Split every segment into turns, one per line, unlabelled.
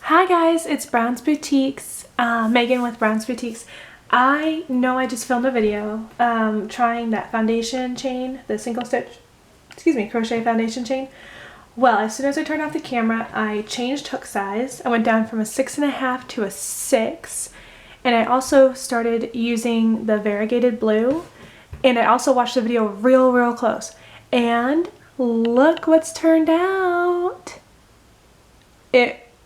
Hi guys, it's Brown's Boutiques, Megan with Brown's Boutiques. I know I just filmed a video trying that foundation chain, the crochet foundation chain. Well, as soon as I turned off the camera, I changed hook size. I went down from a 6.5 to a 6. And I also started using the variegated blue. And I also watched the video real close. And look what's turned out.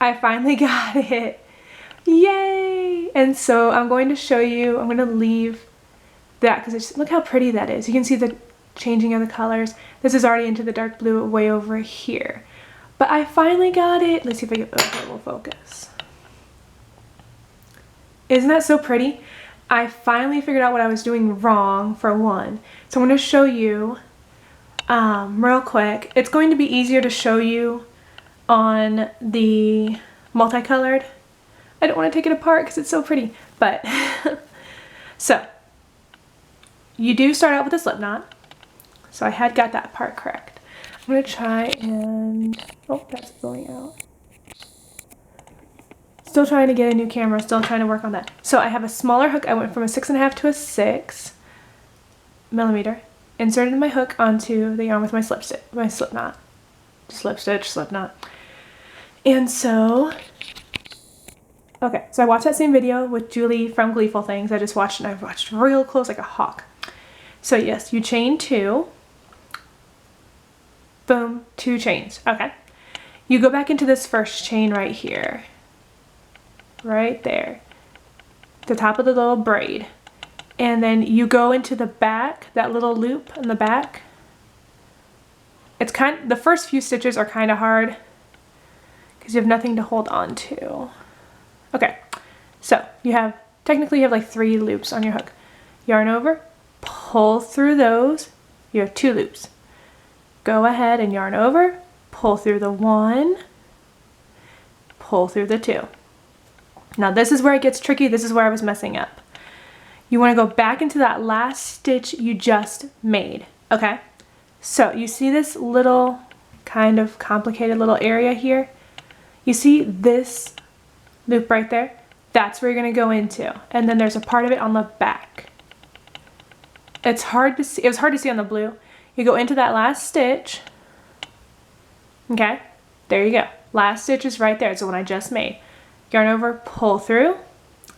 I finally got it. Yay! And so I'm going to show you, I'm going to leave that because look how pretty that is. You can see the changing of the colors. This is already into the dark blue way over here. But I finally got it. Let's see if I get, okay, we'll focus. Isn't that so pretty? I finally figured out what I was doing wrong for one. So I'm going to show you real quick. It's going to be easier to show you on the multicolored. I don't want to take it apart because it's so pretty, but so you do start out with a slip knot. So I had got that part correct. I'm going to try and, oh, that's going out. Still trying to get a new camera, still trying to work on that. So I have a smaller hook. I went from a 6.5 to a 6 millimeter. Inserted my hook onto the yarn with my slip knot. Slip stitch, slip knot. And so, okay, so I watched that same video with Julie from Gleeful Things. I just watched it and I watched real close like a hawk. So yes, you chain 2, boom, 2 chains, okay. You go back into this first chain right here, right there, the top of the little braid. And then you go into the back, that little loop in the back. It's the first few stitches are kind of hard because you have nothing to hold on to. Okay, so technically you have like 3 loops on your hook. Yarn over, pull through those, you have 2 loops. Go ahead and yarn over, pull through the 1, pull through the 2. Now this is where it gets tricky, this is where I was messing up. You want to go back into that last stitch you just made, okay? So you see this little kind of complicated little area here? You see this loop right there? That's where you're going to go into. And then there's a part of it on the back. It's hard to see. It was hard to see on the blue. You go into that last stitch. Okay? There you go. Last stitch is right there. It's the one I just made. Yarn over, pull through.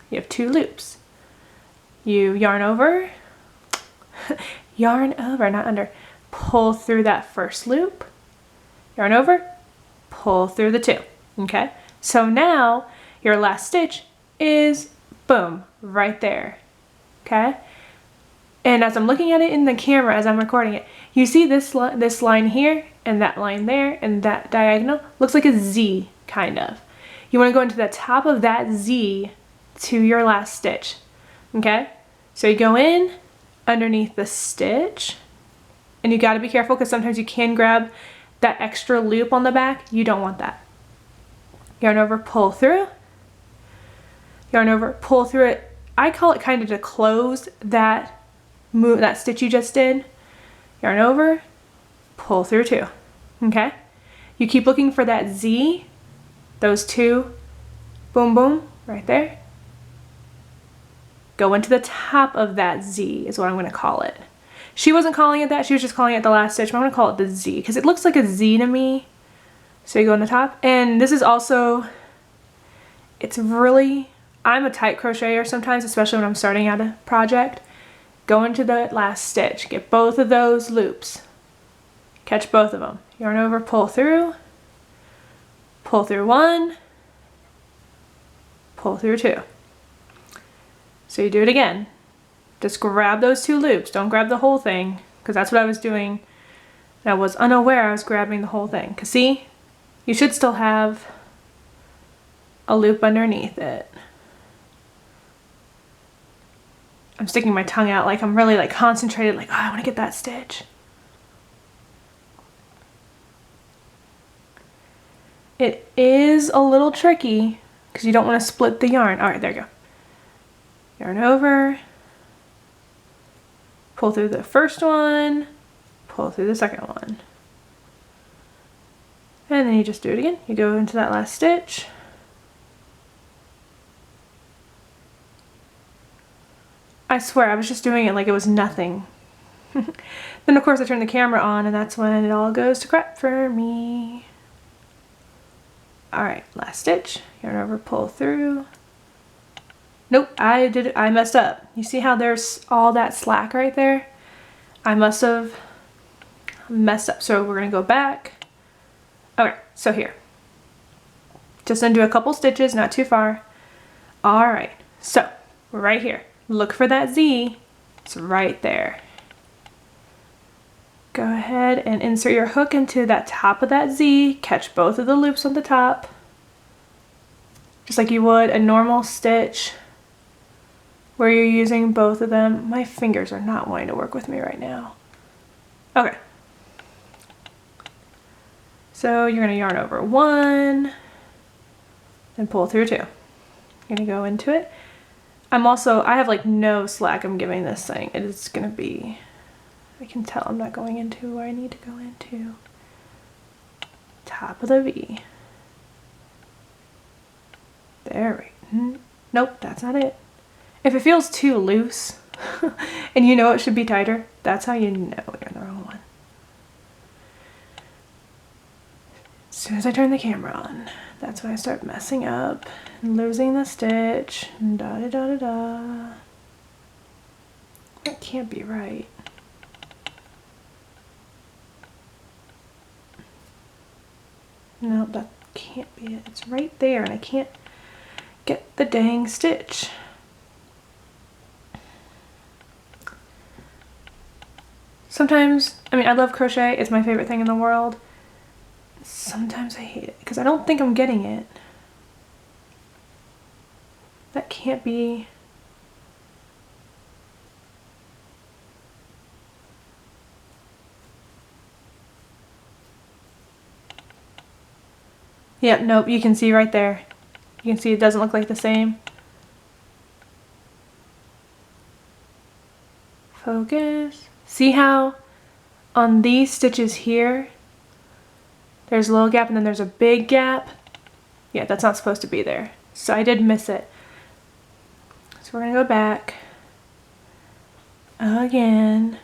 You have 2 loops. You yarn over, not under. Pull through that first loop. Yarn over, pull through the 2. Okay, so now your last stitch is boom, right there. Okay, and as I'm looking at it in the camera as I'm recording it, you see this line here and that line there and that diagonal looks like a Z kind of. You want to go into the top of that Z to your last stitch. Okay, so you go in underneath the stitch, and you got to be careful because sometimes you can grab that extra loop on the back. You don't want that. Yarn over, pull through. Yarn over, pull through it. I call it kind of to close that stitch you just did. Yarn over, pull through 2. Okay? You keep looking for that Z, those 2, boom, boom, right there. Go into the top of that Z is what I'm going to call it. She wasn't calling it that. She was just calling it the last stitch. But I'm going to call it the Z because it looks like a Z to me. So you go in the top. And this is also, I'm a tight crocheter sometimes, especially when I'm starting out a project. Go into the last stitch. Get both of those loops. Catch both of them. Yarn over, pull through 1, pull through 2. So you do it again. Just grab those 2 loops. Don't grab the whole thing, because that's what I was doing. I was unaware I was grabbing the whole thing. Because see, you should still have a loop underneath it. I'm sticking my tongue out like I'm really like concentrated, like, oh, I want to get that stitch. It is a little tricky because you don't want to split the yarn. All right, there you go. Yarn over, pull through the first one, pull through the second one. And then you just do it again. You go into that last stitch, I swear, I was just doing it like it was nothing. Then of course I turn the camera on and that's when it all goes to crap for me. Alright, last stitch. Yarn over, pull through. Nope, I messed up. You see how there's all that slack right there? I must have messed up. So we're gonna go back. Okay, so here. Just undo a couple stitches, not too far. Alright, so we're right here. Look for that Z. It's right there. Go ahead and insert your hook into that top of that Z. Catch both of the loops on the top. Just like you would a normal stitch where you're using both of them. My fingers are not wanting to work with me right now. Okay. So you're gonna yarn over 1, then pull through 2. You're gonna go into it. I have like no slack I'm giving this thing. It is gonna be, I can tell I'm not going into where I need to go into. Top of the V. There we, nope, that's not it. If it feels too loose and you know it should be tighter, that's how you know you're in the wrong one. As soon as I turn the camera on, that's when I start messing up and losing the stitch. Da da da da da. That can't be right. No, that can't be it. It's right there and I can't get the dang stitch. Sometimes, I mean, I love crochet. It's my favorite thing in the world. Sometimes I hate it because I don't think I'm getting it. That can't be. Yep, nope, you can see right there. You can see it doesn't look like the same. Focus. See how on these stitches here, there's a little gap and then there's a big gap? Yeah, that's not supposed to be there. So I did miss it. So we're gonna go back again.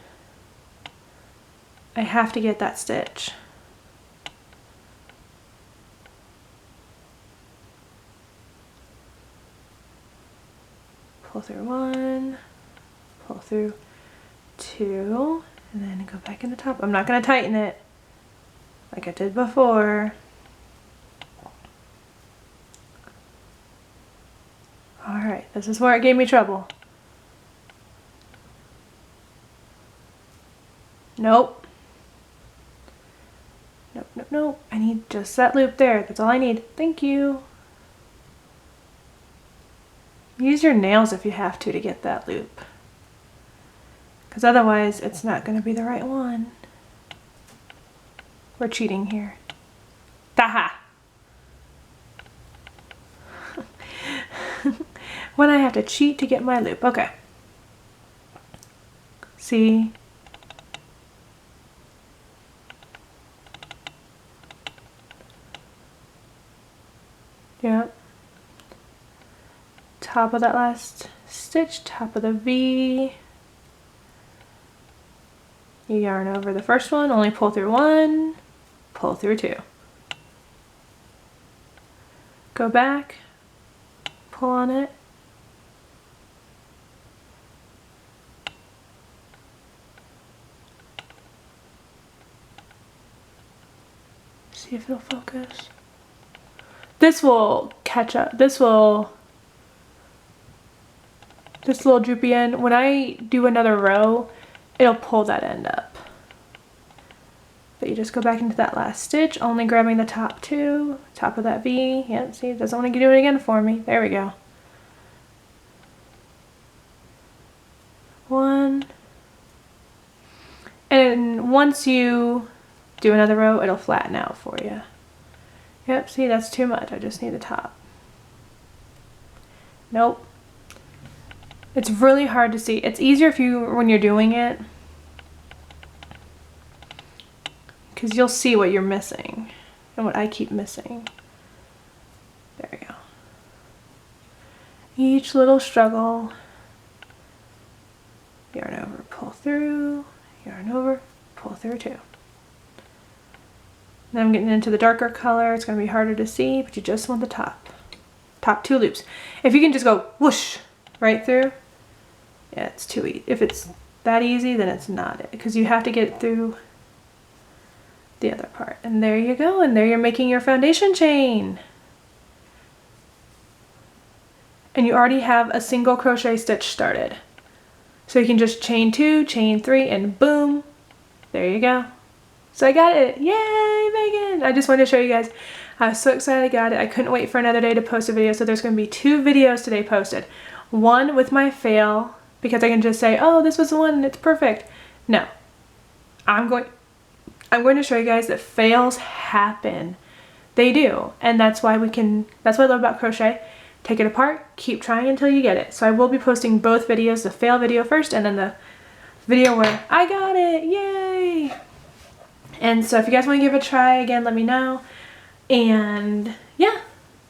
I have to get that stitch. Pull through 1, pull through 2, and then go back in the top. I'm not going to tighten it like I did before. Alright, this is where it gave me trouble. Nope. Nope, nope, nope. I need just that loop there. That's all I need. Thank you. Use your nails if you have to get that loop. Because otherwise it's not going to be the right one. We're cheating here. Taha! When I have to cheat to get my loop. Okay. See? Yep. Top of that last stitch, top of the V. You yarn over the first one, only pull through 1, pull through 2. Go back, pull on it. See if it'll focus. This will catch up. This little droopy end, when I do another row, it'll pull that end up. But you just go back into that last stitch, only grabbing the top 2, top of that V. Yep, see, it doesn't want to do it again for me. There we go. 1. And once you do another row, it'll flatten out for you. Yep, see, that's too much. I just need the top. Nope. It's really hard to see. It's easier if when you're doing it, because you'll see what you're missing and what I keep missing. There we go. Each little struggle over, pull through 2. Now I'm getting into the darker color. It's going to be harder to see, but you just want the top 2 loops. If you can just go whoosh right through, yeah, it's too easy. If it's that easy, then it's not it, because you have to get through the other part. And there you go, and there you're making your foundation chain. And you already have a single crochet stitch started. So you can just chain 2, chain 3, and boom, there you go. So I got it. Yay, Megan! I just wanted to show you guys. I was so excited I got it. I couldn't wait for another day to post a video. So there's going to be 2 videos today posted. One with my fail, because I can just say, oh, this was the one and it's perfect. No. I'm going to show you guys that fails happen. They do. And that's why that's what I love about crochet. Take it apart, keep trying until you get it. So I will be posting both videos, the fail video first and then the video where I got it, yay! And so if you guys want to give it a try, again, let me know. And yeah,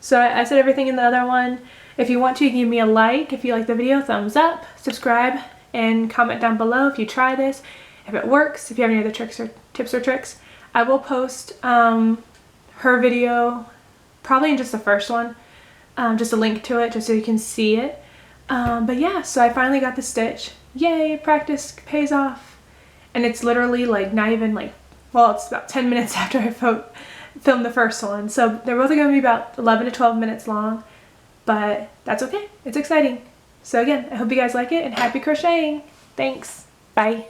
so I said everything in the other one. If you want to, give me a like. If you like the video, thumbs up, subscribe, and comment down below if you try this, if it works, if you have any other tricks or tips or tricks. I will post her video, probably in just the first one, just a link to it just so you can see it. But yeah, so I finally got the stitch. Yay, practice pays off. And it's literally like not even like, well, it's about 10 minutes after I filmed the first one. So they're both going to be about 11 to 12 minutes long, but that's okay. It's exciting. So again, I hope you guys like it and happy crocheting. Thanks. Bye.